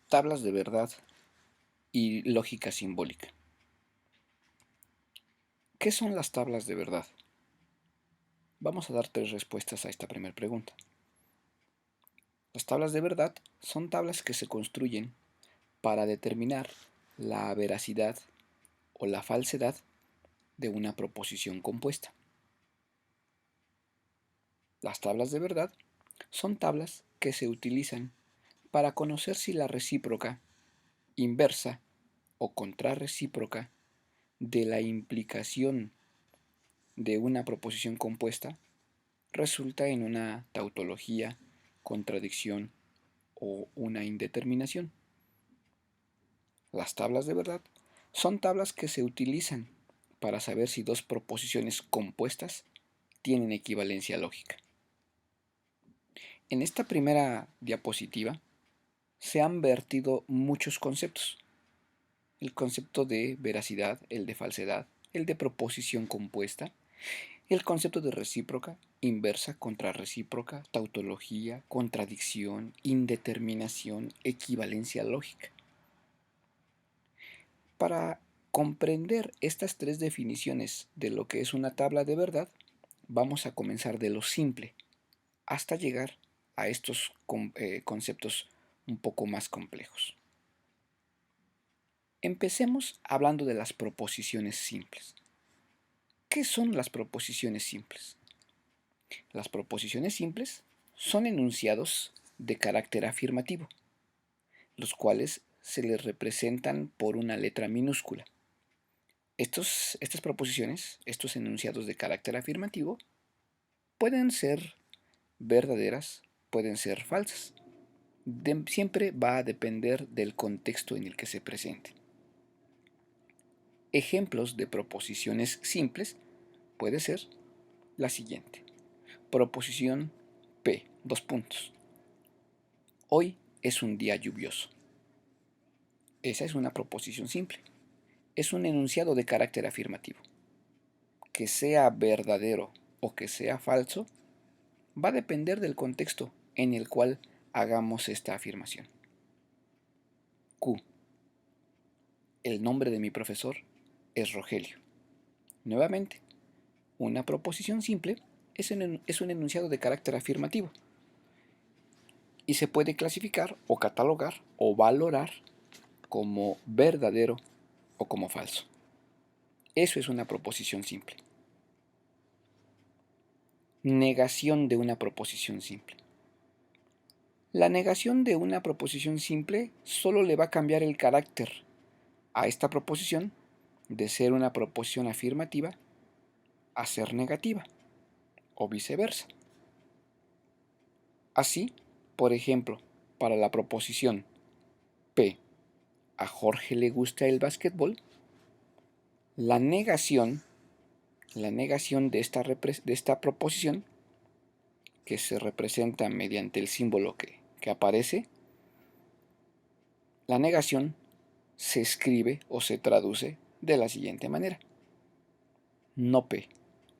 Tablas de verdad y lógica simbólica. ¿Qué son las tablas de verdad? Vamos a dar tres respuestas a esta primera pregunta. Las tablas de verdad son tablas que se construyen para determinar la veracidad o la falsedad de una proposición compuesta. Las tablas de verdad son tablas que se utilizan para conocer si la recíproca, inversa o contrarrecíproca de la implicación de una proposición compuesta resulta en una tautología, contradicción o una indeterminación. Las tablas de verdad son tablas que se utilizan para saber si dos proposiciones compuestas tienen equivalencia lógica. En esta primera diapositiva se han vertido muchos conceptos. El concepto de veracidad, el de falsedad, el de proposición compuesta, el concepto de recíproca, inversa, contrarrecíproca, tautología, contradicción, indeterminación, equivalencia lógica. Para comprender estas tres definiciones de lo que es una tabla de verdad, vamos a comenzar de lo simple hasta llegar a estos conceptos un poco más complejos. Empecemos hablando de las proposiciones simples. ¿Qué son las proposiciones simples? Las proposiciones simples son enunciados de carácter afirmativo, los cuales se les representan por una letra minúscula. Estas proposiciones, estos enunciados de carácter afirmativo, pueden ser verdaderas, pueden ser falsas. Siempre va a depender del contexto en el que se presente. Ejemplos de proposiciones simples puede ser la siguiente. Proposición P, dos puntos. Hoy es un día lluvioso. Esa es una proposición simple. Es un enunciado de carácter afirmativo. Que sea verdadero o que sea falso, va a depender del contexto en el cual hagamos esta afirmación. Q. El nombre de mi profesor es Rogelio. Nuevamente, una proposición simple es un enunciado de carácter afirmativo y se puede clasificar o catalogar o valorar como verdadero o como falso. Eso es una proposición simple. Negación de una proposición simple. La negación de una proposición simple solo le va a cambiar el carácter a esta proposición de ser una proposición afirmativa a ser negativa o viceversa. Así, por ejemplo, para la proposición P, a Jorge le gusta el básquetbol, la negación de esta proposición, que se representa mediante el símbolo que aparece, la negación se escribe o se traduce de la siguiente manera. No P,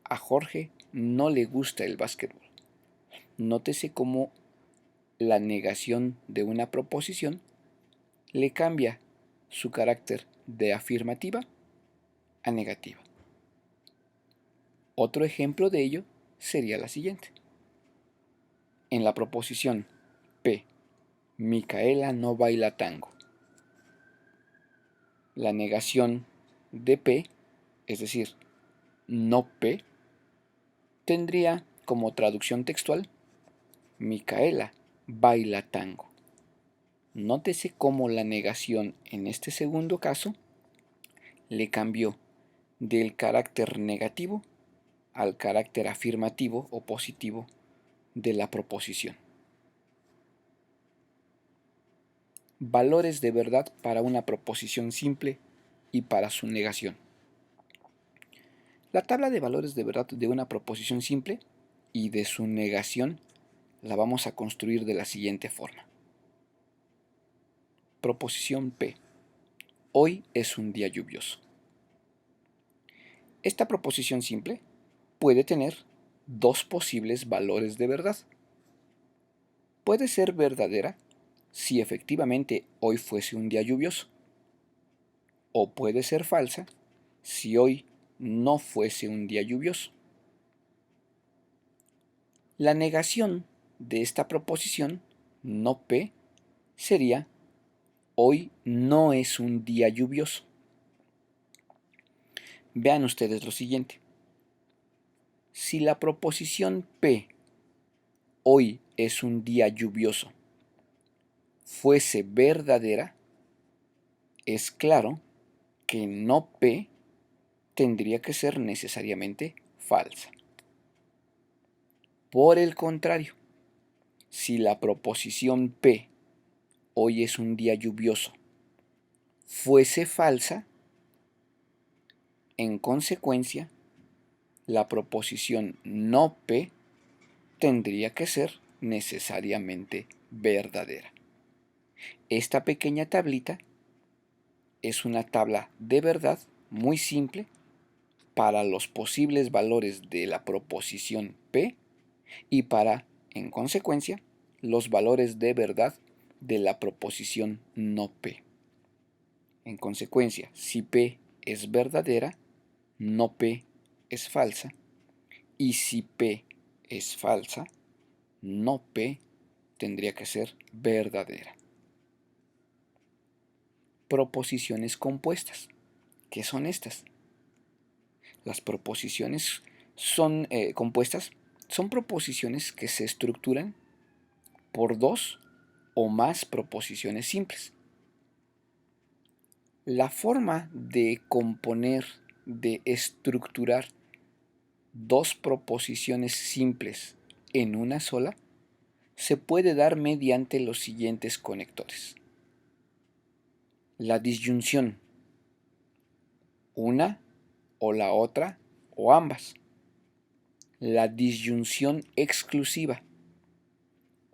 a Jorge no le gusta el básquetbol. Nótese cómo la negación de una proposición le cambia su carácter de afirmativa a negativa. Otro ejemplo de ello sería la siguiente. En la proposición P, Micaela no baila tango. La negación de P, es decir, no P, tendría como traducción textual Micaela baila tango. Nótese cómo la negación en este segundo caso le cambió del carácter negativo al carácter afirmativo o positivo de la proposición. Valores de verdad para una proposición simple y para su negación. La tabla de valores de verdad de una proposición simple y de su negación la vamos a construir de la siguiente forma. Proposición P. Hoy es un día lluvioso. Esta proposición simple puede tener dos posibles valores de verdad. Puede ser verdadera si efectivamente hoy fuese un día lluvioso. O puede ser falsa si hoy no fuese un día lluvioso. La negación de esta proposición, no P, sería hoy no es un día lluvioso. Vean ustedes lo siguiente. Si la proposición P, hoy es un día lluvioso, fuese verdadera, es claro que no P tendría que ser necesariamente falsa. Por el contrario, si la proposición P, hoy es un día lluvioso, fuese falsa, en consecuencia, la proposición no P tendría que ser necesariamente verdadera. Esta pequeña tablita es una tabla de verdad muy simple para los posibles valores de la proposición P y para, en consecuencia, los valores de verdad de la proposición no P. En consecuencia, si P es verdadera, no P es falsa, y si P es falsa, no P tendría que ser verdadera. Proposiciones compuestas. ¿Qué son estas? Las proposiciones compuestas son proposiciones que se estructuran por dos o más proposiciones simples. La forma de componer, de estructurar dos proposiciones simples en una sola se puede dar mediante los siguientes conectores. La disyunción, una o la otra o ambas. La disyunción exclusiva,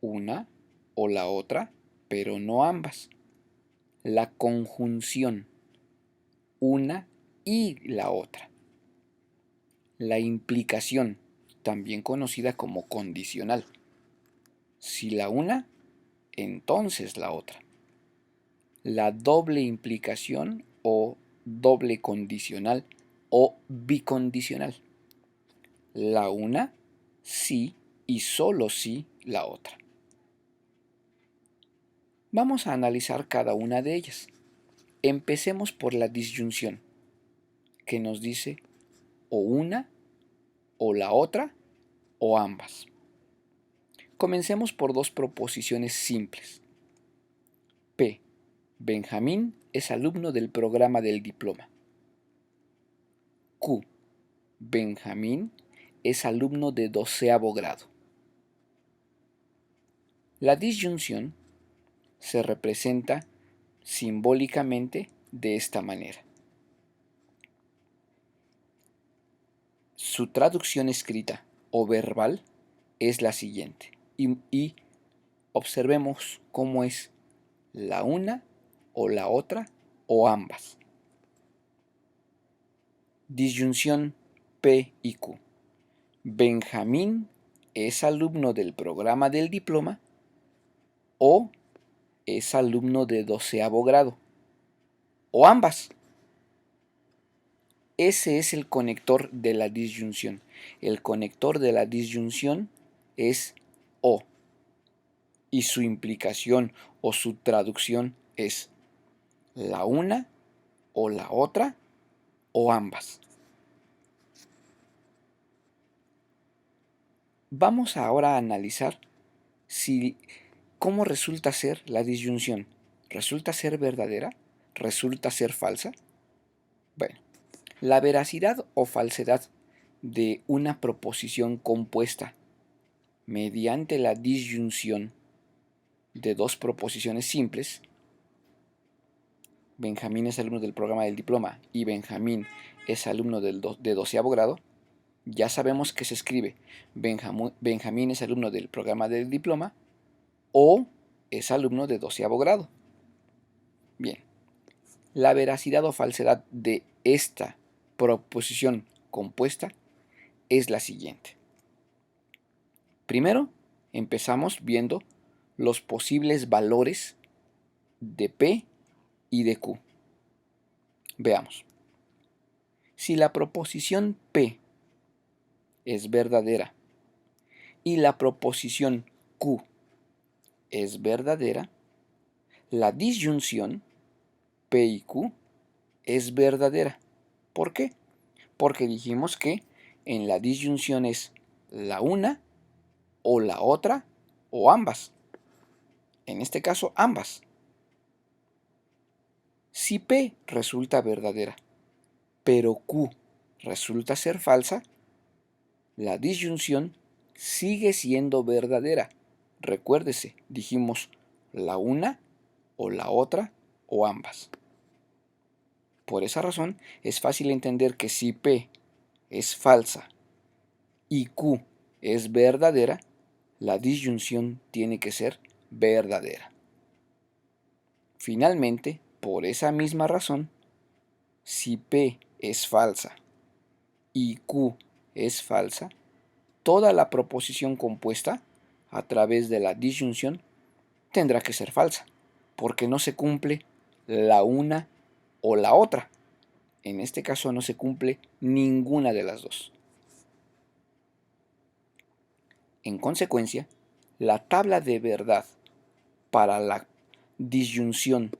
una o la otra, pero no ambas. La conjunción, una y la otra. La implicación, también conocida como condicional. Si la una, entonces la otra. La doble implicación o doble condicional o bicondicional. La una, sí y solo sí la otra. Vamos a analizar cada una de ellas. Empecemos por la disyunción, que nos dice o una, o la otra, o ambas. Comencemos por dos proposiciones simples. P. Benjamín es alumno del programa del diploma. Q. Benjamín es alumno de 12º grado. La disyunción se representa simbólicamente de esta manera. Su traducción escrita o verbal es la siguiente y observemos cómo es la una o la otra o ambas. Disyunción P y Q. Benjamín es alumno del programa del diploma o es alumno de 12º grado o ambas. Ese es el conector de la disyunción. El conector de la disyunción es o y su implicación o su traducción es la una o la otra o ambas. Vamos ahora a analizar cómo resulta ser la disyunción. ¿Resulta ser verdadera? ¿Resulta ser falsa? Bueno, la veracidad o falsedad de una proposición compuesta mediante la disyunción de dos proposiciones simples, Benjamín es alumno del programa del diploma y Benjamín es alumno de 12º grado, ya sabemos que se escribe Benjamín es alumno del programa del diploma o es alumno de 12º grado. Bien, la veracidad o falsedad de esta proposición compuesta es la siguiente. Primero, empezamos viendo los posibles valores de P y de Q. Veamos. Si la proposición P es verdadera y la proposición Q es verdadera, la disyunción P y Q es verdadera. ¿Por qué? Porque dijimos que en la disyunción es la una o la otra o ambas. En este caso, ambas. Si P resulta verdadera, pero Q resulta ser falsa, la disyunción sigue siendo verdadera. Recuérdese, dijimos la una o la otra o ambas. Por esa razón, es fácil entender que si P es falsa y Q es verdadera, la disyunción tiene que ser verdadera. Finalmente, por esa misma razón, si P es falsa y Q es falsa, toda la proposición compuesta a través de la disyunción tendrá que ser falsa, porque no se cumple la una o la otra. En este caso no se cumple ninguna de las dos. En consecuencia, la tabla de verdad para la disyunción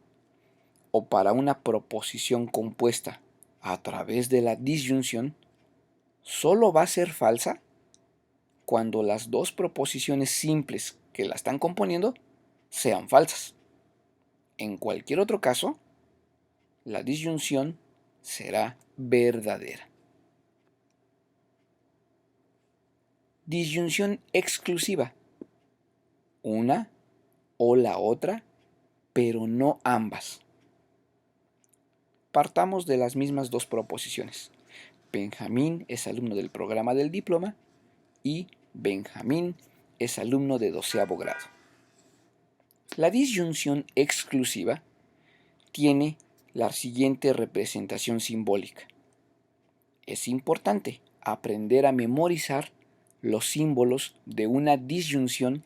o para una proposición compuesta a través de la disyunción solo va a ser falsa cuando las dos proposiciones simples que la están componiendo sean falsas. En cualquier otro caso, la disyunción será verdadera. Disyunción exclusiva. Una o la otra, pero no ambas. Partamos de las mismas dos proposiciones. Benjamín es alumno del programa del diploma y Benjamín es alumno de 12º grado. La disyunción exclusiva tiene la siguiente representación simbólica. Es importante aprender a memorizar los símbolos de una disyunción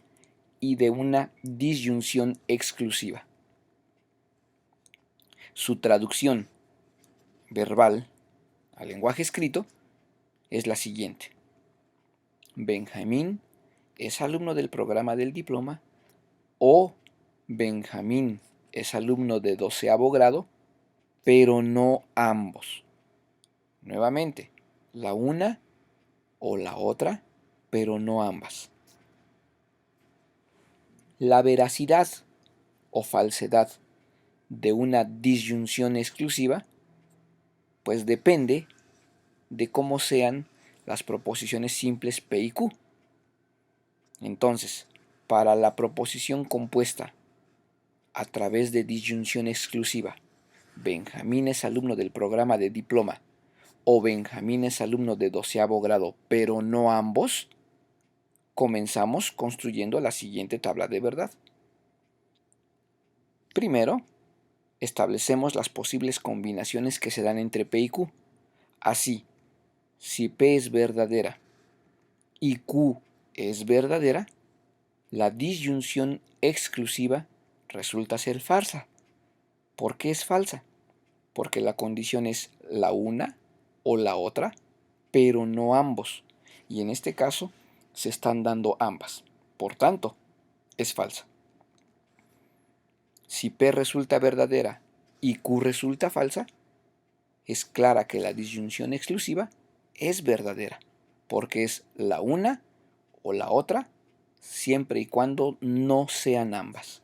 y de una disyunción exclusiva. Su traducción verbal al lenguaje escrito es la siguiente. Benjamín es alumno del programa del diploma o Benjamín es alumno de 12º grado, pero no ambos. Nuevamente, la una o la otra, pero no ambas. La veracidad o falsedad de una disyunción exclusiva, pues depende de cómo sean las proposiciones simples P y Q. Entonces, para la proposición compuesta a través de disyunción exclusiva, Benjamín es alumno del programa de diploma o Benjamín es alumno de 12º grado, pero no ambos, comenzamos construyendo la siguiente tabla de verdad. Primero, establecemos las posibles combinaciones que se dan entre P y Q. Así, si P es verdadera y Q es verdadera, la disyunción exclusiva resulta ser falsa. ¿Por qué es falsa? Porque la condición es la una o la otra, pero no ambos. Y en este caso se están dando ambas. Por tanto, es falsa. Si P resulta verdadera y Q resulta falsa, es clara que la disyunción exclusiva es verdadera, porque es la una o la otra, siempre y cuando no sean ambas.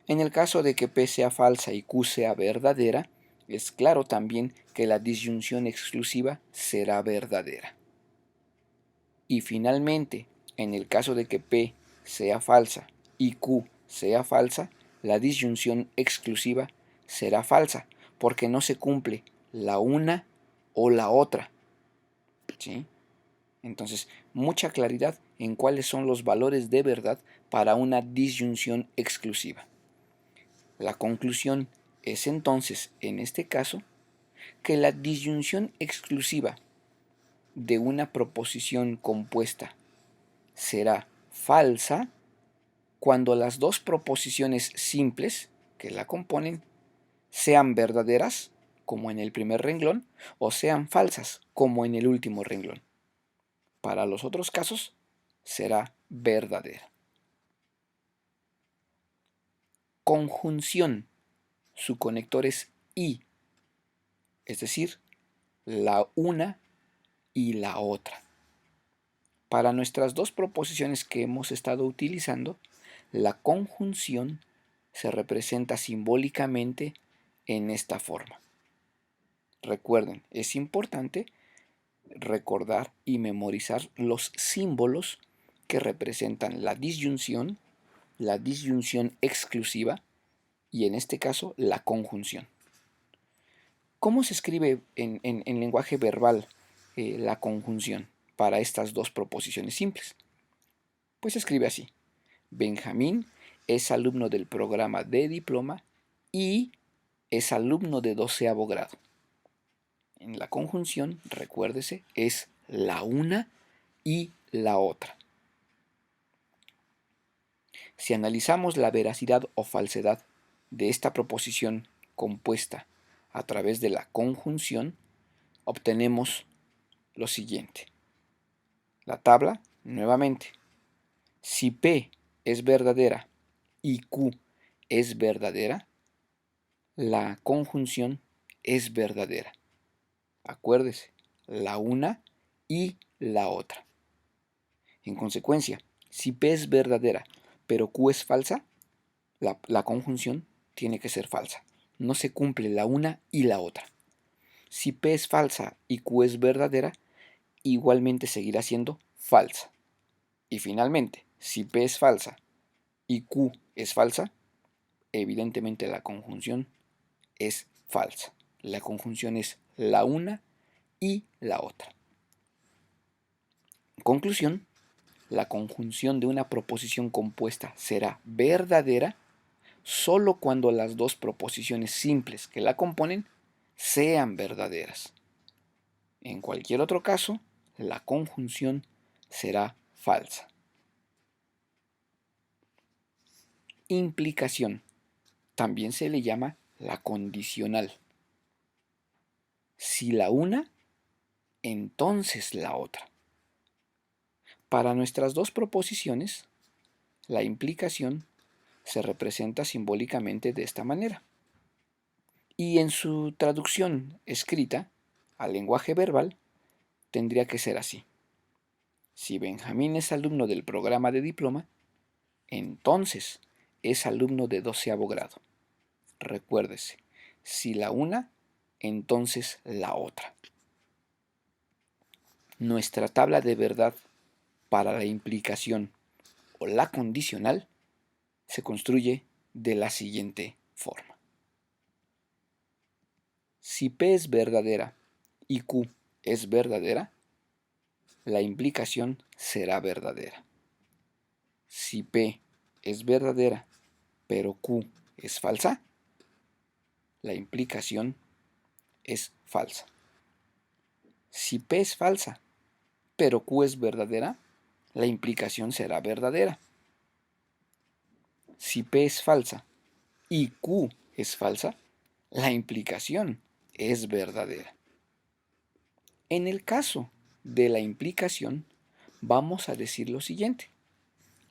En el caso de que P sea falsa y Q sea verdadera, es claro también que la disyunción exclusiva será verdadera. Y finalmente, en el caso de que P sea falsa y Q sea falsa, la disyunción exclusiva será falsa, porque no se cumple la una o la otra. ¿Sí? Entonces, mucha claridad en cuáles son los valores de verdad para una disyunción exclusiva. La conclusión es entonces, en este caso, que la disyunción exclusiva de una proposición compuesta será falsa cuando las dos proposiciones simples que la componen sean verdaderas, como en el primer renglón, o sean falsas, como en el último renglón. Para los otros casos, será verdadera. Conjunción. Su conector es y, es decir, la una y la otra. Para nuestras dos proposiciones que hemos estado utilizando, la conjunción se representa simbólicamente en esta forma. Recuerden, es importante recordar y memorizar los símbolos que representan la disyunción exclusiva y en este caso la conjunción. ¿Cómo se escribe en lenguaje verbal la conjunción para estas dos proposiciones simples? Pues se escribe así. Benjamín es alumno del programa de diploma y es alumno de 12º grado. En la conjunción, recuérdese, es la una y la otra. Si analizamos la veracidad o falsedad de esta proposición compuesta a través de la conjunción, obtenemos lo siguiente. La tabla, nuevamente. Si P es verdadera y Q es verdadera, la conjunción es verdadera. Acuérdese, la una y la otra. En consecuencia, si P es verdadera pero Q es falsa, la conjunción tiene que ser falsa. No se cumple la una y la otra. Si P es falsa y Q es verdadera, igualmente seguirá siendo falsa. Y finalmente, si P es falsa y Q es falsa, evidentemente la conjunción es falsa. La conjunción es la una y la otra. En conclusión, la conjunción de una proposición compuesta será verdadera solo cuando las dos proposiciones simples que la componen sean verdaderas. En cualquier otro caso, la conjunción será falsa. Implicación. También se le llama la condicional. Si la una, entonces la otra. Para nuestras dos proposiciones, la implicación se representa simbólicamente de esta manera. Y en su traducción escrita al lenguaje verbal, tendría que ser así. Si Benjamín es alumno del programa de diploma, entonces es alumno de 12º grado. Recuérdese, si la una, entonces la otra. Nuestra tabla de verdad para la implicación o la condicional se construye de la siguiente forma. Si P es verdadera y Q es verdadera, la implicación será verdadera. Si P es verdadera pero Q es falsa, la implicación es falsa. Si P es falsa pero Q es verdadera, la implicación será verdadera. Si P es falsa y Q es falsa, la implicación es verdadera. En el caso de la implicación, vamos a decir lo siguiente.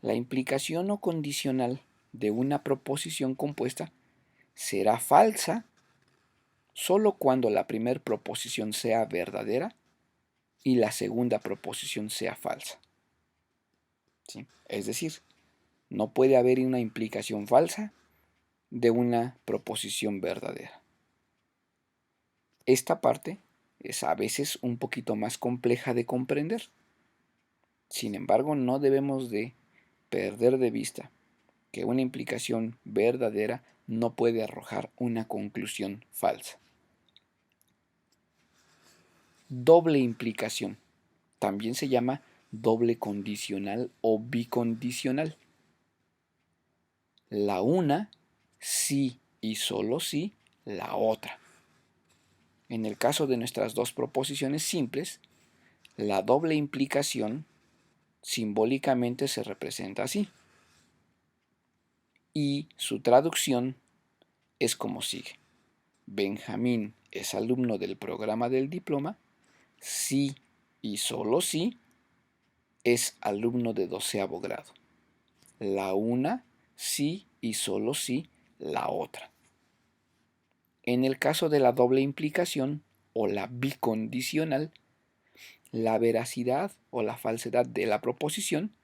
La implicación o condicional de una proposición compuesta será falsa solo cuando la primera proposición sea verdadera y la segunda proposición sea falsa. ¿Sí? Es decir, no puede haber una implicación falsa de una proposición verdadera. Esta parte es a veces un poquito más compleja de comprender. Sin embargo, no debemos de perder de vista que una implicación verdadera no puede arrojar una conclusión falsa. Doble implicación. También se llama doble condicional o bicondicional. La una sí y solo sí la otra. En el caso de nuestras dos proposiciones simples, la doble implicación simbólicamente se representa así. y su traducción es como sigue. Benjamín es alumno del programa del diploma si y solo si es alumno de 12º grado. La una, sí y solo si la otra. En el caso de la doble implicación o la bicondicional, la veracidad o la falsedad de la proposición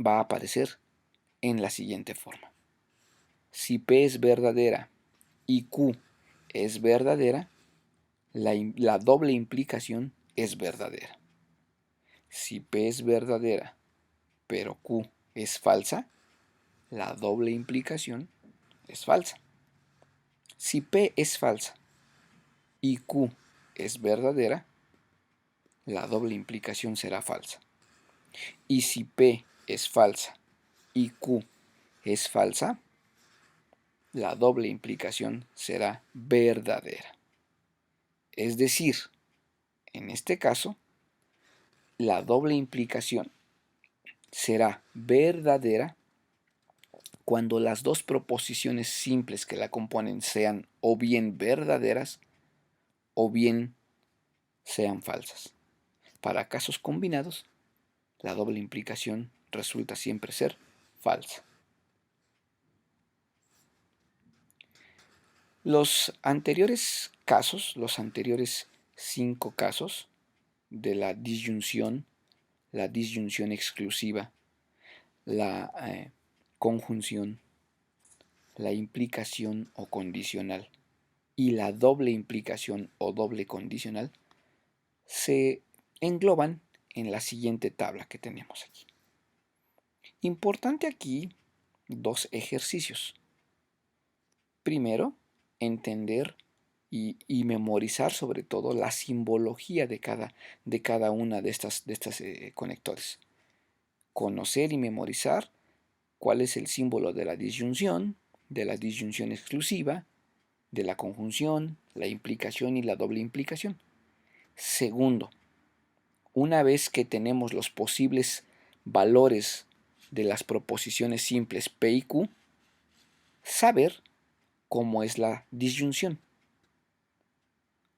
va a aparecer en la siguiente forma. Si P es verdadera y Q es verdadera, la doble implicación es verdadera. Si P es verdadera pero Q es falsa, la doble implicación es falsa. Si P es falsa y Q es verdadera, la doble implicación será falsa. Y si P es falsa y Q es falsa, la doble implicación será verdadera. Es decir, en este caso, la doble implicación será verdadera cuando las dos proposiciones simples que la componen sean o bien verdaderas o bien sean falsas. Para casos combinados, la doble implicación resulta siempre ser falsa. Los anteriores casos, los anteriores 5 casos de la disyunción exclusiva, la conjunción, la implicación o condicional y la doble implicación o doble condicional, se engloban en la siguiente tabla que tenemos aquí. Importante aquí dos ejercicios. Primero, entender y memorizar sobre todo la simbología de cada una de estas conectores. Conocer y memorizar cuál es el símbolo de la disyunción exclusiva, de la conjunción, la implicación y la doble implicación. Segundo, una vez que tenemos los posibles valores de las proposiciones simples P y Q, saber cómo es la disyunción.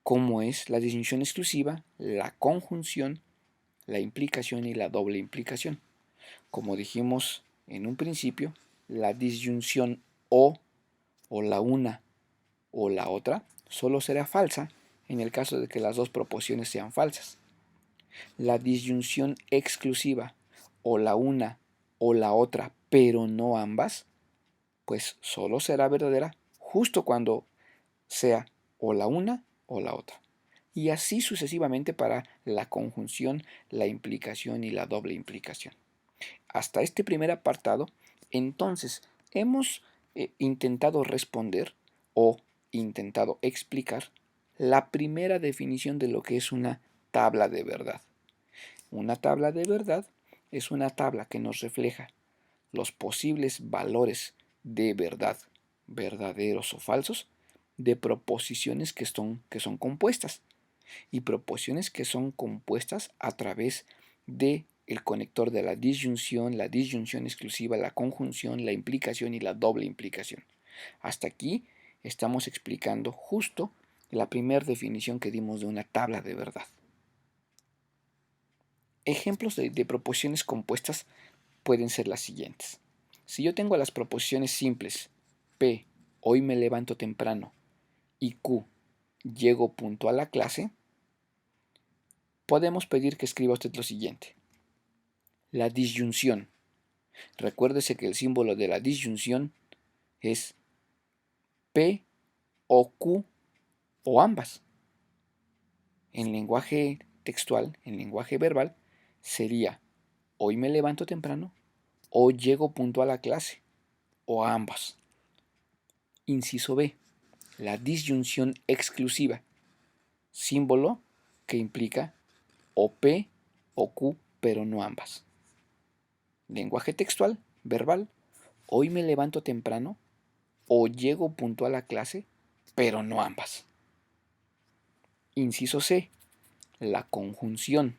Cómo es la disyunción exclusiva, la conjunción, la implicación y la doble implicación. Como dijimos en un principio, la disyunción o la una o la otra solo será falsa en el caso de que las dos proposiciones sean falsas. La disyunción exclusiva o la una o la otra, pero no ambas, pues solo será verdadera justo cuando sea o la una o la otra. Y así sucesivamente para la conjunción, la implicación y la doble implicación. Hasta este primer apartado, entonces, hemos intentado responder o intentado explicar la primera definición de lo que es una tabla de verdad. Una tabla de verdad es una tabla que nos refleja los posibles valores de verdad, verdaderos o falsos, de proposiciones que son compuestas, y proposiciones que son compuestas a través de el conector de la disyunción exclusiva, la conjunción, la implicación y la doble implicación. Hasta aquí estamos explicando justo la primera definición que dimos de una tabla de verdad. Ejemplos de proposiciones compuestas pueden ser las siguientes. Si yo tengo las proposiciones simples P, hoy me levanto temprano, y Q, llego puntual a clase, podemos pedir que escriba usted lo siguiente. La disyunción. Recuérdese que el símbolo de la disyunción es P o Q o ambas. En lenguaje textual, en lenguaje verbal, sería hoy me levanto temprano o llego puntual a clase o a ambas. Inciso B. La disyunción exclusiva. Símbolo que implica o P o Q, pero no ambas. Lenguaje textual, verbal, hoy me levanto temprano o llego puntual a clase, pero no ambas. Inciso C, la conjunción,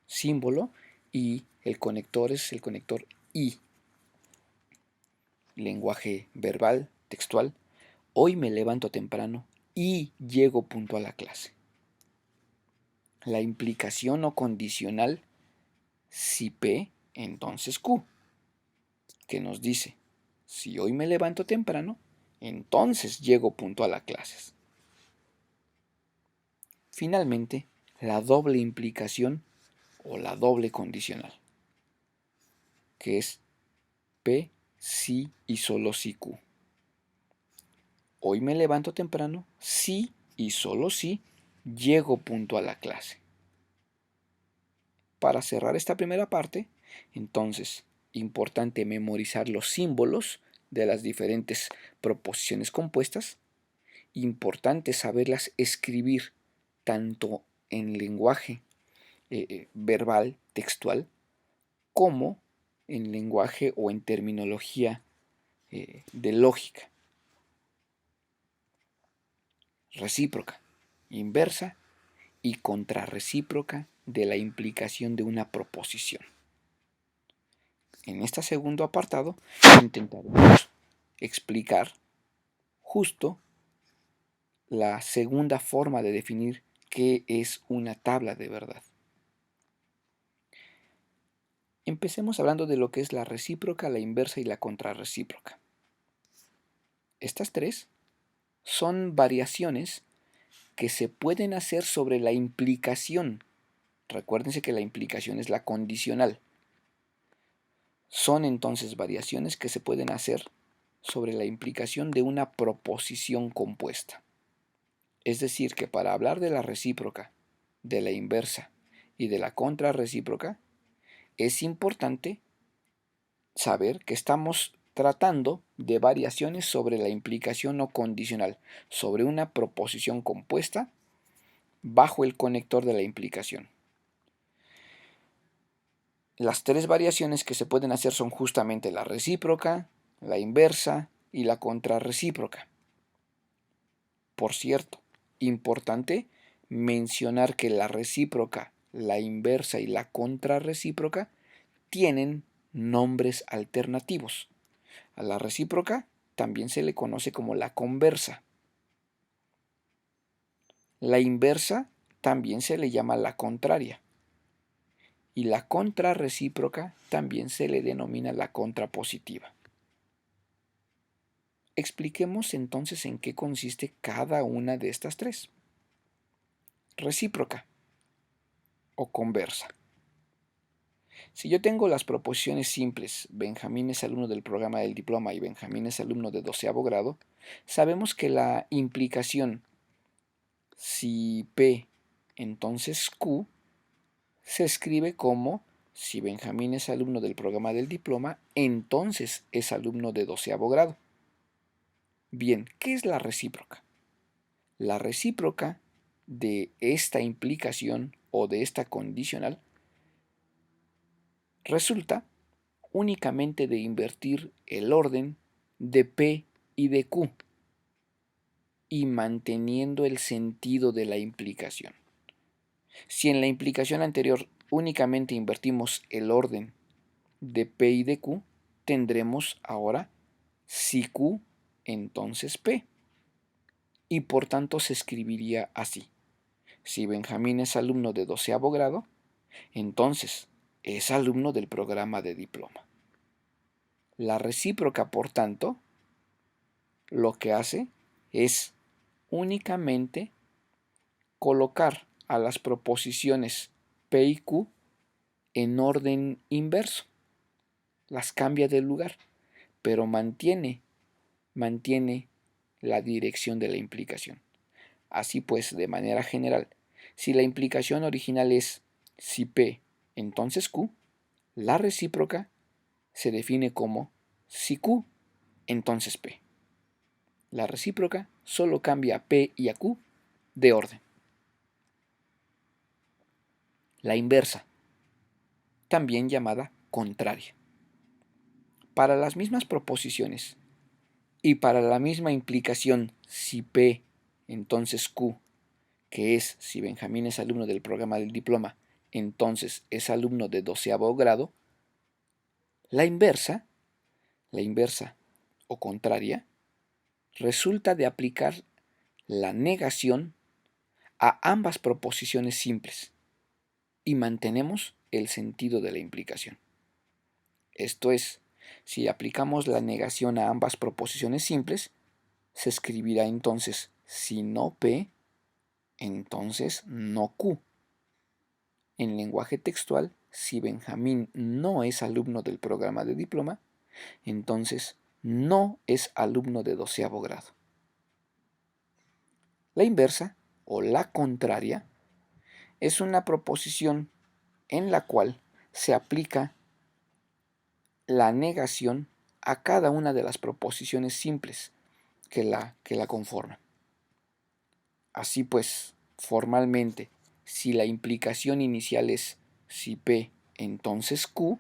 símbolo y el conector es el conector y. lenguaje verbal, textual. Hoy me levanto temprano y llego puntual a clase. La implicación o condicional, si P, entonces Q, que nos dice, si hoy me levanto temprano, entonces llego puntual a clases. Finalmente, la doble implicación o la doble condicional, que es P, si y solo si Q. Hoy me levanto temprano, si y solo si llego puntual a clase. Para cerrar esta primera parte, entonces, importante memorizar los símbolos de las diferentes proposiciones compuestas. Importante saberlas escribir tanto en lenguaje verbal, textual, como en lenguaje o en terminología de lógica. Recíproca, inversa y contrarrecíproca de la implicación de una proposición. En este segundo apartado intentaremos explicar justo la segunda forma de definir qué es una tabla de verdad. Empecemos hablando de lo que es la recíproca, la inversa y la contrarrecíproca. Estas tres son variaciones que se pueden hacer sobre la implicación. Recuérdense que la implicación es la condicional. Son entonces variaciones que se pueden hacer sobre la implicación de una proposición compuesta. Es decir, que para hablar de la recíproca, de la inversa y de la contrarrecíproca, es importante saber que estamos tratando de variaciones sobre la implicación no condicional, sobre una proposición compuesta bajo el conector de la implicación. Las tres variaciones que se pueden hacer son justamente la recíproca, la inversa y la contrarrecíproca. Por cierto, importante mencionar que la recíproca, la inversa y la contrarrecíproca tienen nombres alternativos. A la recíproca también se le conoce como la conversa. La inversa también se le llama la contraria. Y la contrarrecíproca también se le denomina la contrapositiva. Expliquemos entonces en qué consiste cada una de estas tres. Recíproca o conversa. Si yo tengo las proposiciones simples, Benjamín es alumno del programa del diploma y Benjamín es alumno de 12º grado, sabemos que la implicación si P, entonces Q, se escribe como si Benjamín es alumno del programa del diploma, entonces es alumno de 12º grado. Bien, ¿qué es la recíproca? La recíproca de esta implicación o de esta condicional resulta únicamente de invertir el orden de P y de Q y manteniendo el sentido de la implicación. Si en la implicación anterior únicamente invertimos el orden de P y de Q, tendremos ahora si Q, entonces P. Y por tanto se escribiría así. Si Benjamín es alumno de 12º grado, entonces es alumno del programa de diploma. La recíproca, por tanto, lo que hace es únicamente colocar a las proposiciones P y Q en orden inverso. Las cambia de lugar, pero mantiene la dirección de la implicación. Así pues, de manera general, si la implicación original es si P, entonces Q, la recíproca se define como si Q, entonces P. La recíproca solo cambia a P y a Q de orden. La inversa, también llamada contraria. Para las mismas proposiciones y para la misma implicación si P, entonces Q, que es si Benjamín es alumno del programa del diploma, entonces es alumno de 12º grado, la inversa o contraria resulta de aplicar la negación a ambas proposiciones simples y mantenemos el sentido de la implicación. Esto es, si aplicamos la negación a ambas proposiciones simples, se escribirá entonces si no P, entonces no Q. En lenguaje textual, si Benjamín no es alumno del programa de diploma, entonces no es alumno de 12º grado. La inversa, o la contraria, es una proposición en la cual se aplica la negación a cada una de las proposiciones simples que la conforman. Así pues, formalmente, si la implicación inicial es si P, entonces Q,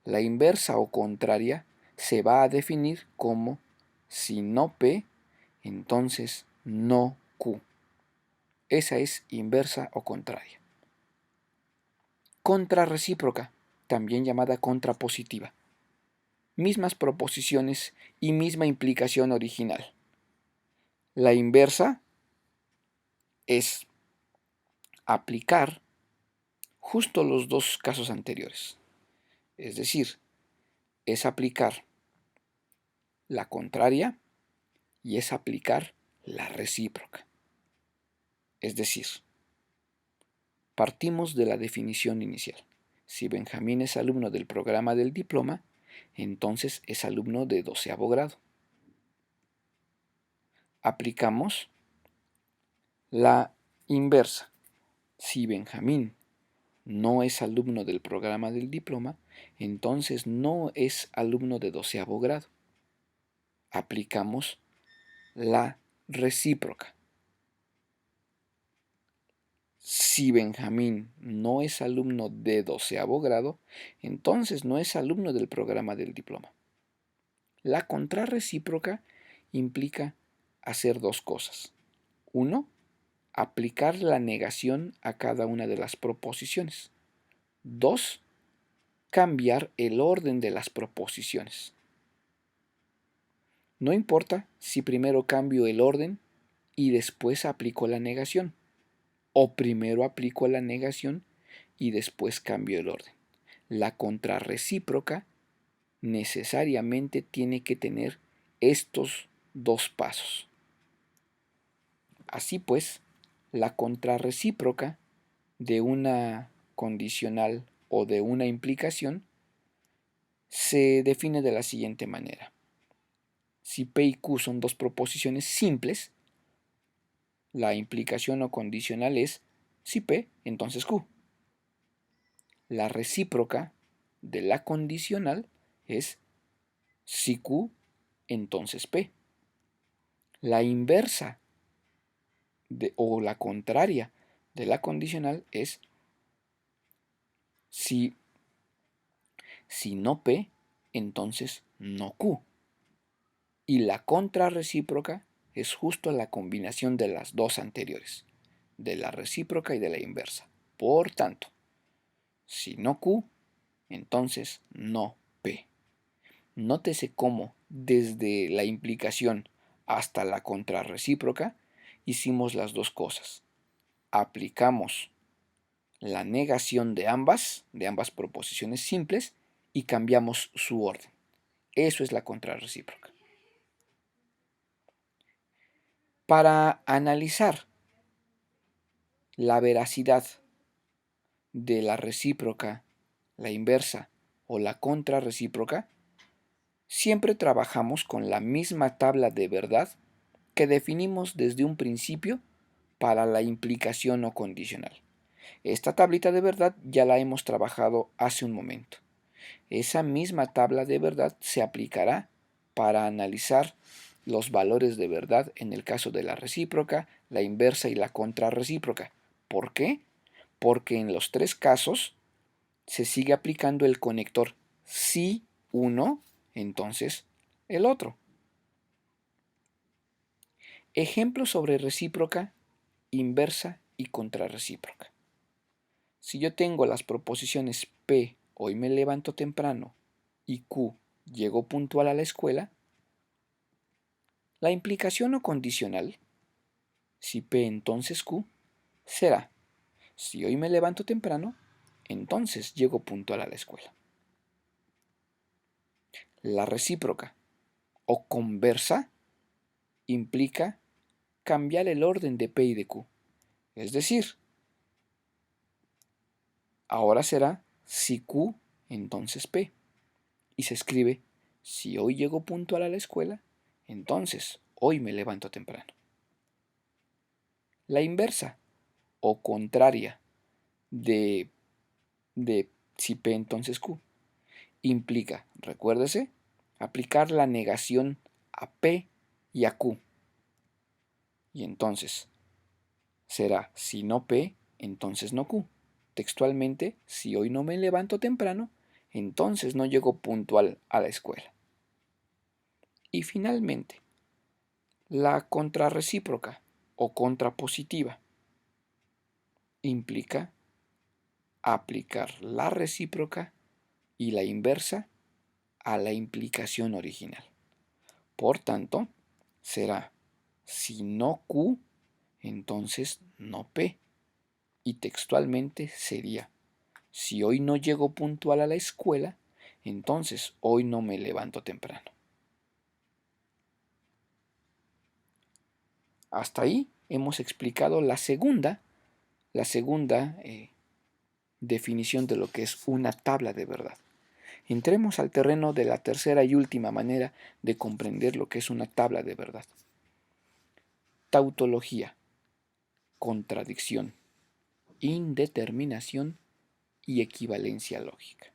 la inversa o contraria se va a definir como si no P, entonces no Q. Esa es inversa o contraria. Contrarrecíproca, también llamada contrapositiva. Mismas proposiciones y misma implicación original. La inversa es aplicar justo los dos casos anteriores. Es decir, es aplicar la contraria y es aplicar la recíproca. Es decir, partimos de la definición inicial. Si Benjamín es alumno del programa del diploma, entonces es alumno de 12º grado. Aplicamos la inversa. Si Benjamín no es alumno del programa del diploma, entonces no es alumno de 12º grado. Aplicamos la recíproca. Si Benjamín no es alumno de 12º grado, entonces no es alumno del programa del diploma. La contrarrecíproca implica hacer dos cosas. Uno, aplicar la negación a cada una de las proposiciones. Dos, cambiar el orden de las proposiciones. No importa si primero cambio el orden y después aplico la negación, o primero aplico la negación y después cambio el orden. La contrarrecíproca necesariamente tiene que tener estos dos pasos. Así pues, la contrarrecíproca de una condicional o de una implicación se define de la siguiente manera. Si P y Q son dos proposiciones simples, la implicación o condicional es si P, entonces Q. La recíproca de la condicional es si Q, entonces P. La inversa o la contraria de la condicional es si no P, entonces no Q. Y la contrarrecíproca es justo la combinación de las dos anteriores, de la recíproca y de la inversa. Por tanto, si no Q, entonces no P. Nótese cómo desde la implicación hasta la contrarrecíproca hicimos las dos cosas. Aplicamos la negación de ambas proposiciones simples y cambiamos su orden. Eso es la contrarrecíproca. Para analizar la veracidad de la recíproca, la inversa o la contrarrecíproca, siempre trabajamos con la misma tabla de verdad que definimos desde un principio para la implicación o condicional. Esta tablita de verdad ya la hemos trabajado hace un momento. Esa misma tabla de verdad se aplicará para analizar los valores de verdad en el caso de la recíproca, la inversa y la contrarrecíproca. ¿Por qué? Porque en los tres casos se sigue aplicando el conector si uno, entonces el otro. Ejemplos sobre recíproca, inversa y contrarrecíproca. Si yo tengo las proposiciones P, hoy me levanto temprano, y Q, llego puntual a la escuela, La implicación o condicional, si P entonces Q, será, si hoy me levanto temprano, entonces llego puntual a la escuela. La recíproca o conversa implica cambiar el orden de P y de Q. Es decir, ahora será si Q, entonces P. Y se escribe, si hoy llego puntual a la escuela, entonces hoy me levanto temprano. La inversa o contraria de, de si P entonces Q implica, recuérdese, aplicar la negación a P y a Q. Y entonces será si no P, entonces no Q. Textualmente, si hoy no me levanto temprano, entonces no llego puntual a la escuela. Y finalmente, la contrarrecíproca o contrapositiva implica aplicar la recíproca y la inversa a la implicación original. Por tanto, será si no Q, entonces no P. Y textualmente sería, si hoy no llego puntual a la escuela, entonces hoy no me levanto temprano. Hasta ahí hemos explicado la segunda definición de lo que es una tabla de verdad. Entremos al terreno de la tercera y última manera de comprender lo que es una tabla de verdad. Tautología, contradicción, indeterminación y equivalencia lógica.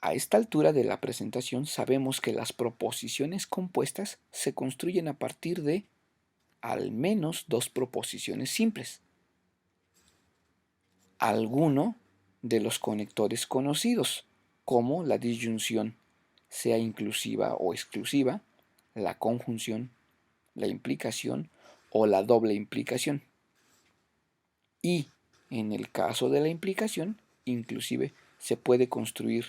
A esta altura de la presentación sabemos que las proposiciones compuestas se construyen a partir de al menos dos proposiciones simples. Alguno de los conectores conocidos, como la disyunción, sea inclusiva o exclusiva, la conjunción, la implicación o la doble implicación. Y en el caso de la implicación, inclusive se puede construir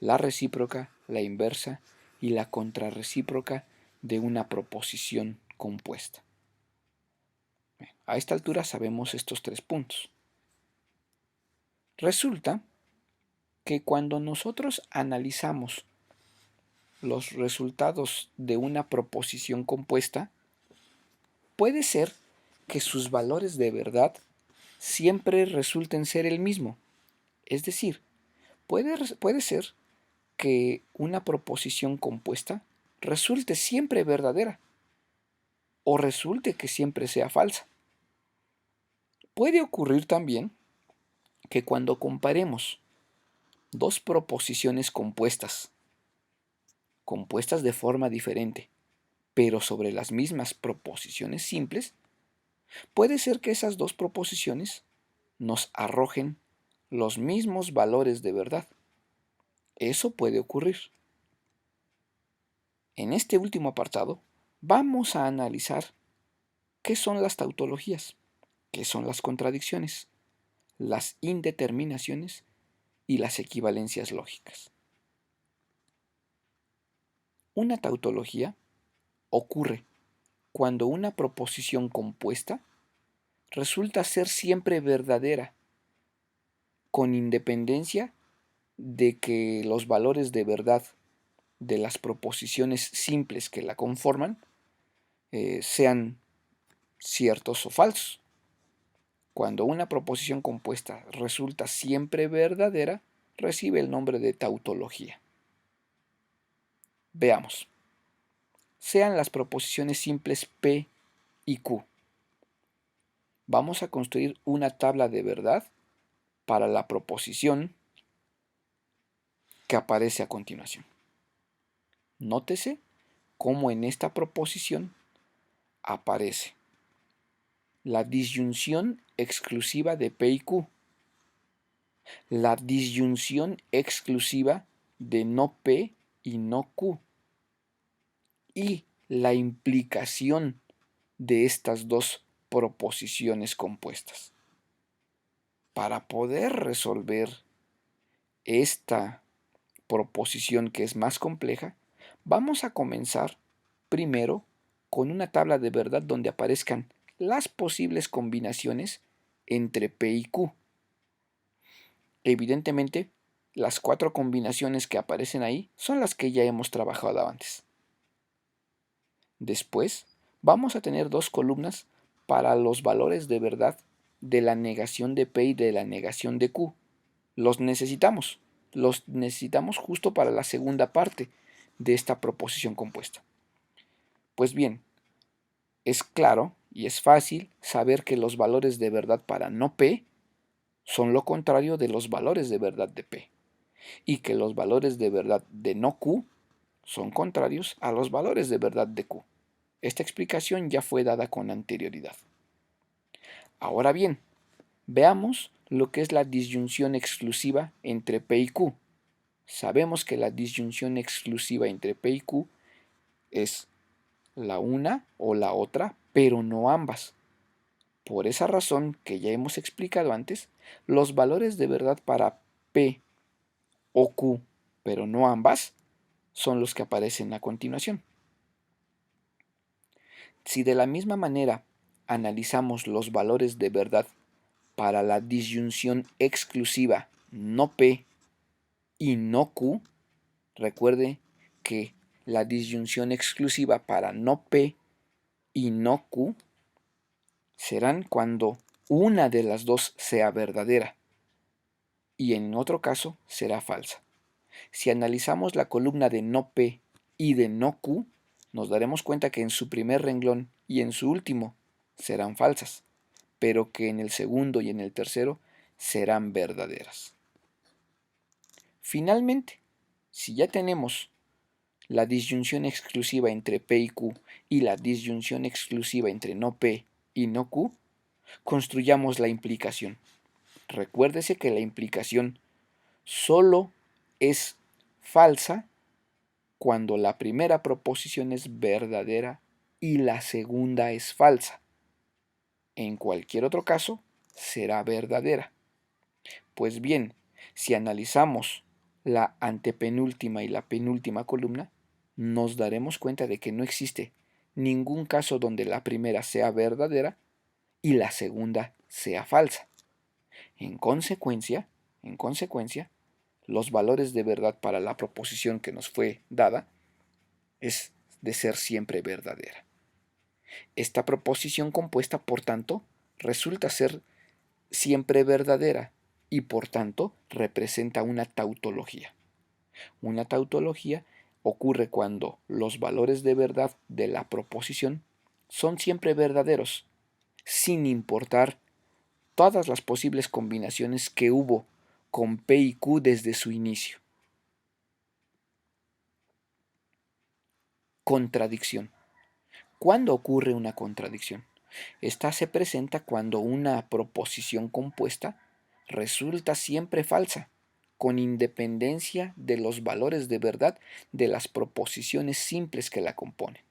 la recíproca, la inversa y la contrarrecíproca de una proposición compuesta. A esta altura sabemos estos tres puntos. Resulta que cuando nosotros analizamos los resultados de una proposición compuesta, puede ser que sus valores de verdad siempre resulten ser el mismo. Es decir, puede ser que una proposición compuesta resulte siempre verdadera o resulte que siempre sea falsa. Puede ocurrir también que cuando comparemos dos proposiciones compuestas de forma diferente, pero sobre las mismas proposiciones simples, puede ser que esas dos proposiciones nos arrojen los mismos valores de verdad. Eso puede ocurrir. En este último apartado, vamos a analizar qué son las tautologías, qué son las contradicciones, las indeterminaciones y las equivalencias lógicas. Una tautología ocurre cuando una proposición compuesta resulta ser siempre verdadera, con independencia de que los valores de verdad de las proposiciones simples que la conforman sean ciertos o falsos. Cuando una proposición compuesta resulta siempre verdadera, recibe el nombre de tautología. Veamos. Sean las proposiciones simples P y Q. Vamos a construir una tabla de verdad para la proposición que aparece a continuación. Nótese cómo en esta proposición aparece la disyunción exclusiva de P y Q, la disyunción exclusiva de no P y no Q, y la implicación de estas dos proposiciones compuestas. Para poder resolver esta proposición que es más compleja, Vamos a comenzar primero con una tabla de verdad donde aparezcan las posibles combinaciones entre P y Q. Evidentemente, las 4 combinaciones que aparecen ahí son las que ya hemos trabajado antes. Después, vamos a tener 2 columnas para los valores de verdad de la negación de P y de la negación de Q. Los necesitamos justo para la segunda parte de esta proposición compuesta. Pues bien, es claro y es fácil saber que los valores de verdad para no P son lo contrario de los valores de verdad de P, y que los valores de verdad de no Q son contrarios a los valores de verdad de Q. Esta explicación ya fue dada con anterioridad. Ahora bien, veamos lo que es la disyunción exclusiva entre P y Q. Sabemos que la disyunción exclusiva entre P y Q es la una o la otra, pero no ambas. Por esa razón que ya hemos explicado antes, los valores de verdad para P o Q, pero no ambas, son los que aparecen a continuación. Si de la misma manera analizamos los valores de verdad para la disyunción exclusiva no P y no Q, recuerde que la disyunción exclusiva para no P y no Q serán cuando una de las dos sea verdadera y en otro caso será falsa. Si analizamos la columna de no P y de no Q, nos daremos cuenta que en su primer renglón y en su último serán falsas, pero que en el segundo y en el tercero serán verdaderas. Finalmente, si ya tenemos la disyunción exclusiva entre P y Q y la disyunción exclusiva entre no P y no Q, construyamos la implicación. Recuérdese que la implicación solo es falsa cuando la primera proposición es verdadera y la segunda es falsa. En cualquier otro caso, será verdadera. Pues bien, si analizamos la antepenúltima y la penúltima columna, nos daremos cuenta de que no existe ningún caso donde la primera sea verdadera y la segunda sea falsa. En consecuencia, los valores de verdad para la proposición que nos fue dada es de ser siempre verdadera. Esta proposición compuesta, por tanto, resulta ser siempre verdadera y por tanto representa una tautología. Una tautología ocurre cuando los valores de verdad de la proposición son siempre verdaderos, sin importar todas las posibles combinaciones que hubo con P y Q desde su inicio. Contradicción. ¿Cuándo ocurre una contradicción? Esta se presenta cuando una proposición compuesta resulta siempre falsa, con independencia de los valores de verdad de las proposiciones simples que la componen.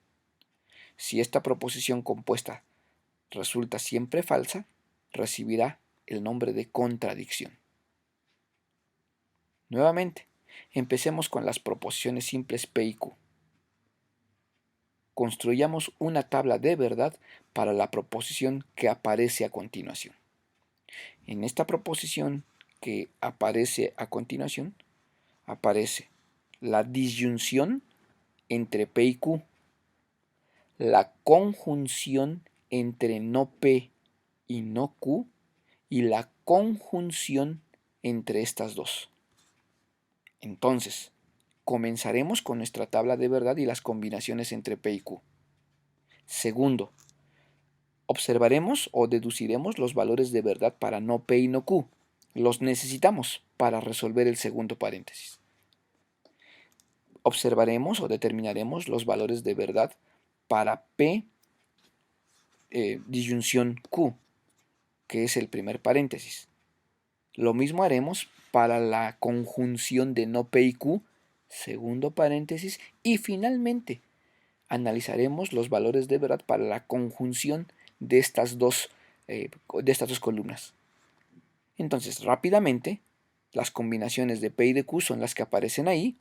Si esta proposición compuesta resulta siempre falsa, recibirá el nombre de contradicción. Nuevamente, empecemos con las proposiciones simples P y Q. Construyamos una tabla de verdad para la proposición que aparece a continuación. En esta proposición que aparece a continuación, aparece la disyunción entre P y Q, la conjunción entre no P y no Q y la conjunción entre estas dos. Entonces, comenzaremos con nuestra tabla de verdad y las combinaciones entre P y Q. Segundo, observaremos o deduciremos los valores de verdad para no P y no Q. Los necesitamos para resolver el segundo paréntesis. Observaremos o determinaremos los valores de verdad para P disyunción Q, que es el primer paréntesis. Lo mismo haremos para la conjunción de no P y Q, segundo paréntesis, y finalmente analizaremos los valores de verdad para la conjunción de estas dos columnas. Entonces, rápidamente, las combinaciones de P y de Q son las que aparecen ahí,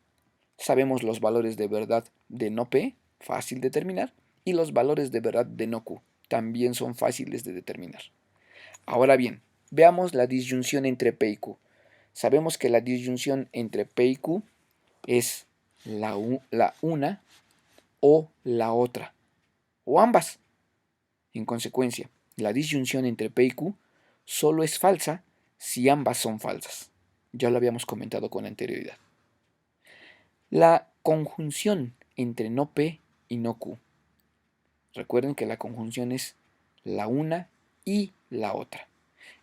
Sabemos los valores de verdad de no P, fácil determinar, y los valores de verdad de no Q, también son fáciles de determinar. Ahora bien, veamos la disyunción entre P y Q. Sabemos que la disyunción entre P y Q es la una o la otra, o ambas. En consecuencia, la disyunción entre P y Q solo es falsa si ambas son falsas. Ya lo habíamos comentado con anterioridad. La conjunción entre no P y no Q. Recuerden que la conjunción es la una y la otra.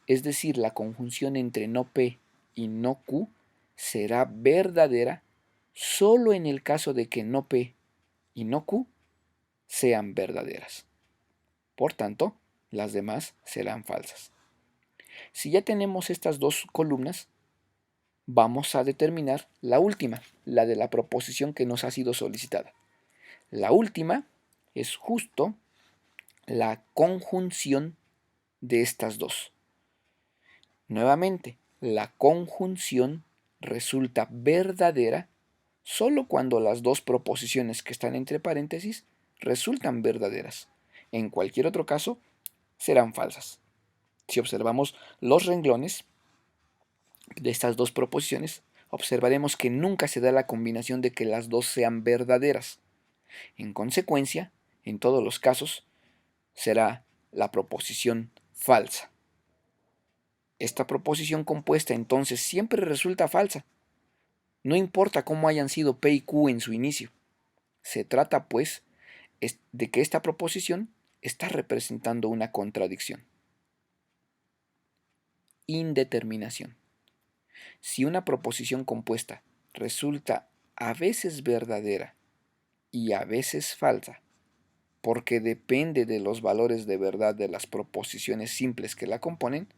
Es decir, la conjunción entre no P y no Q será verdadera solo en el caso de que no P y no Q sean verdaderas. Por tanto, las demás serán falsas. Si ya tenemos estas dos columnas, vamos a determinar la última, la de la proposición que nos ha sido solicitada. La última es justo la conjunción de estas dos. Nuevamente, la conjunción resulta verdadera solo cuando las dos proposiciones que están entre paréntesis resultan verdaderas. En cualquier otro caso, serán falsas. Si observamos los renglones de estas dos proposiciones, observaremos que nunca se da la combinación de que las dos sean verdaderas. En consecuencia, en todos los casos, será la proposición falsa. Esta proposición compuesta entonces siempre resulta falsa. No importa cómo hayan sido P y Q en su inicio. Se trata, pues, de que esta proposición está representando una contradicción. Indeterminación. Si una proposición compuesta resulta a veces verdadera y a veces falsa, porque depende de los valores de verdad de las proposiciones simples que la componen,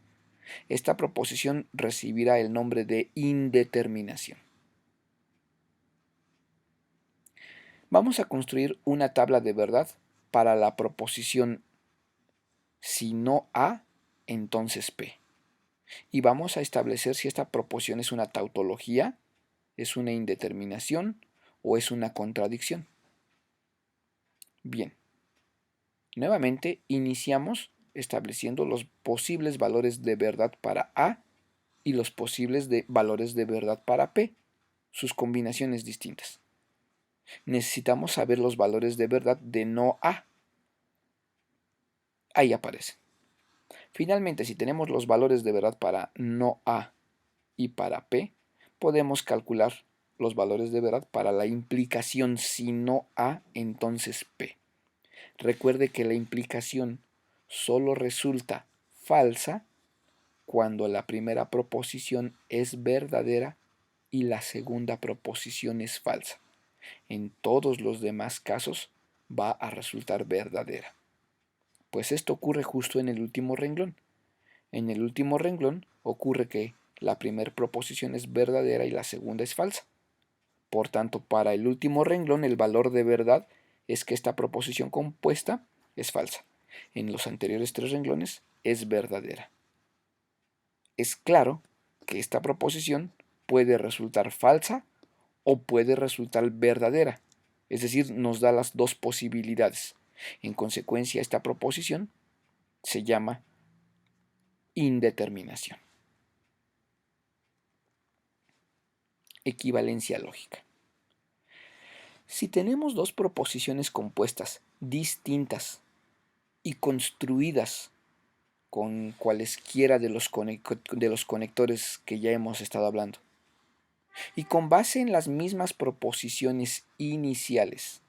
esta proposición recibirá el nombre de indeterminación. Vamos a construir una tabla de verdad para la proposición si no A, entonces P. Y vamos a establecer si esta proposición es una tautología, es una indeterminación o es una contradicción. Bien, nuevamente iniciamos estableciendo los posibles valores de verdad para A y los posibles valores de verdad para P, sus combinaciones distintas. Necesitamos saber los valores de verdad de no A. Ahí aparecen. Finalmente, si tenemos los valores de verdad para no A y para P, podemos calcular los valores de verdad para la implicación si no A, entonces P. Recuerde que la implicación solo resulta falsa cuando la primera proposición es verdadera y la segunda proposición es falsa. En todos los demás casos va a resultar verdadera. Pues esto ocurre justo en el último renglón. En el último renglón ocurre que la primera proposición es verdadera y la segunda es falsa. Por tanto, para el último renglón el valor de verdad es que esta proposición compuesta es falsa. En los anteriores tres renglones es verdadera. Es claro que esta proposición puede resultar falsa o puede resultar verdadera. Es decir, nos da las dos posibilidades. En consecuencia, esta proposición se llama indeterminación. Equivalencia lógica. Si tenemos dos proposiciones compuestas distintas y construidas con cualesquiera de los conectores que ya hemos estado hablando, y con base en las mismas proposiciones iniciales,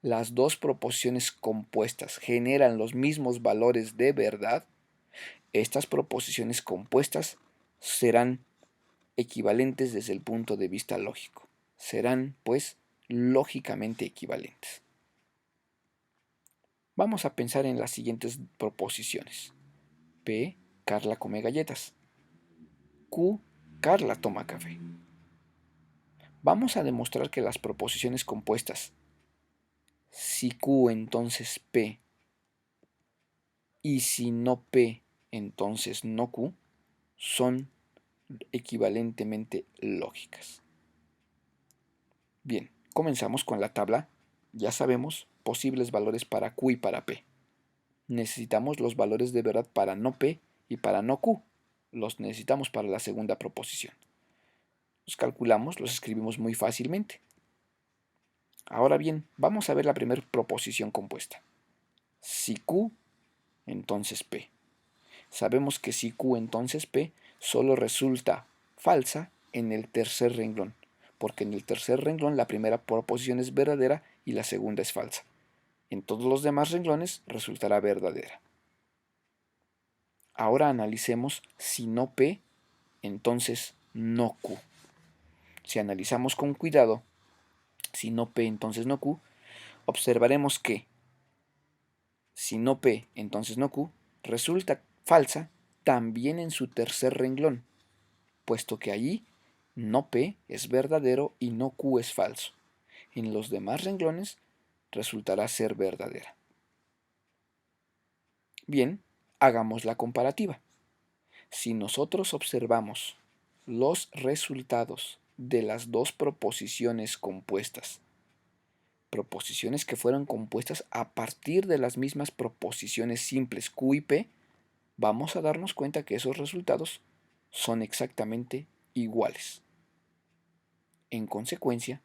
las dos proposiciones compuestas generan los mismos valores de verdad, estas proposiciones compuestas serán equivalentes desde el punto de vista lógico. Serán, pues, lógicamente equivalentes. Vamos a pensar en las siguientes proposiciones. P, Carla come galletas. Q, Carla toma café. Vamos a demostrar que las proposiciones compuestas, si Q entonces P, y si no P entonces no Q, son equivalentemente lógicas. Bien, comenzamos con la tabla. Ya sabemos posibles valores para Q y para P. Necesitamos los valores de verdad para no P y para no Q. Los necesitamos para la segunda proposición. Los calculamos, los escribimos muy fácilmente. Ahora bien, vamos a ver la primera proposición compuesta. Si Q, entonces P. Sabemos que si Q, entonces P, solo resulta falsa en el tercer renglón, porque en el tercer renglón la primera proposición es verdadera y la segunda es falsa. En todos los demás renglones resultará verdadera. Ahora analicemos si no P, entonces no Q. Si analizamos con cuidado, si no P, entonces no Q, observaremos que si no P, entonces no Q, resulta falsa también en su tercer renglón, puesto que allí no P es verdadero y no Q es falso. En los demás renglones resultará ser verdadera. Bien, hagamos la comparativa. Si nosotros observamos los resultados de las dos proposiciones compuestas, proposiciones que fueron compuestas a partir de las mismas proposiciones simples Q y P, vamos a darnos cuenta que esos resultados son exactamente iguales. En consecuencia,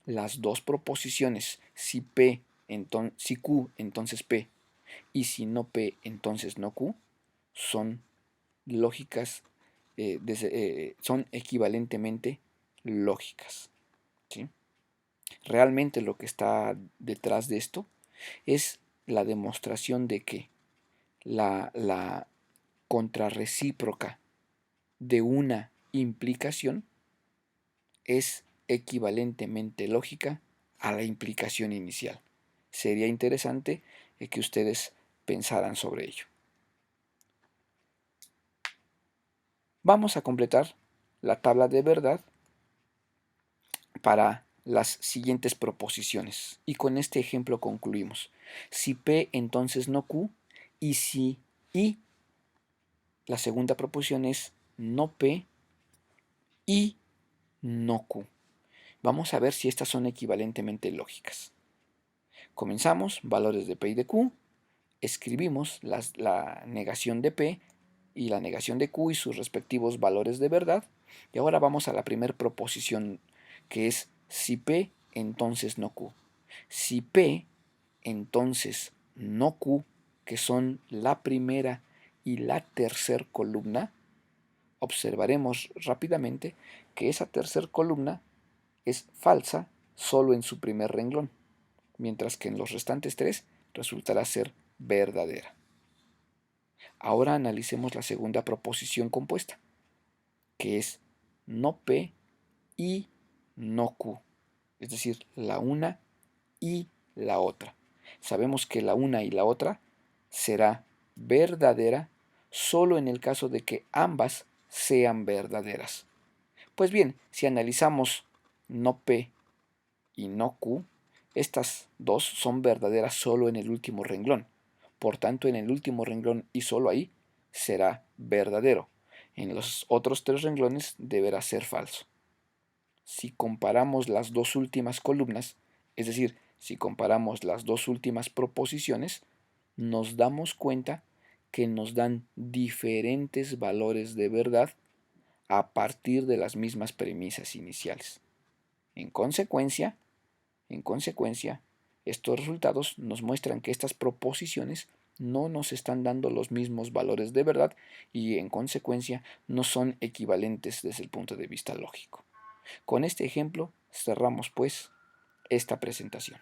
las dos proposiciones, si Q, entonces P, y si no P, entonces no Q, son lógicas, son equivalentemente lógicas. ¿Sí? Realmente lo que está detrás de esto es la demostración de que la contrarrecíproca de una implicación es equivalentemente lógica a la implicación inicial. Sería interesante que ustedes pensaran sobre ello. Vamos a completar la tabla de verdad para las siguientes proposiciones. Y con este ejemplo concluimos. Si P, entonces no Q, y si I, la segunda proposición es no P y no Q. Vamos a ver si estas son equivalentemente lógicas. Comenzamos, valores de P y de Q, escribimos la negación de P y la negación de Q y sus respectivos valores de verdad. Y ahora vamos a la primera proposición, que es si P, entonces no Q. Si P, entonces no Q, que son la primera y la tercera columna, observaremos rápidamente que esa tercera columna es falsa solo en su primer renglón, mientras que en los restantes tres resultará ser verdadera. Ahora analicemos la segunda proposición compuesta, que es no P y no Q, es decir, la una y la otra. Sabemos que la una y la otra será verdadera solo en el caso de que ambas sean verdaderas. Pues bien, si analizamos no P y no Q, estas dos son verdaderas solo en el último renglón. Por tanto, en el último renglón y solo ahí será verdadero. En los otros tres renglones deberá ser falso. Si comparamos las dos últimas columnas, es decir, si comparamos las dos últimas proposiciones, nos damos cuenta que nos dan diferentes valores de verdad a partir de las mismas premisas iniciales. En consecuencia, estos resultados nos muestran que estas proposiciones no nos están dando los mismos valores de verdad y en consecuencia no son equivalentes desde el punto de vista lógico. Con este ejemplo cerramos pues esta presentación.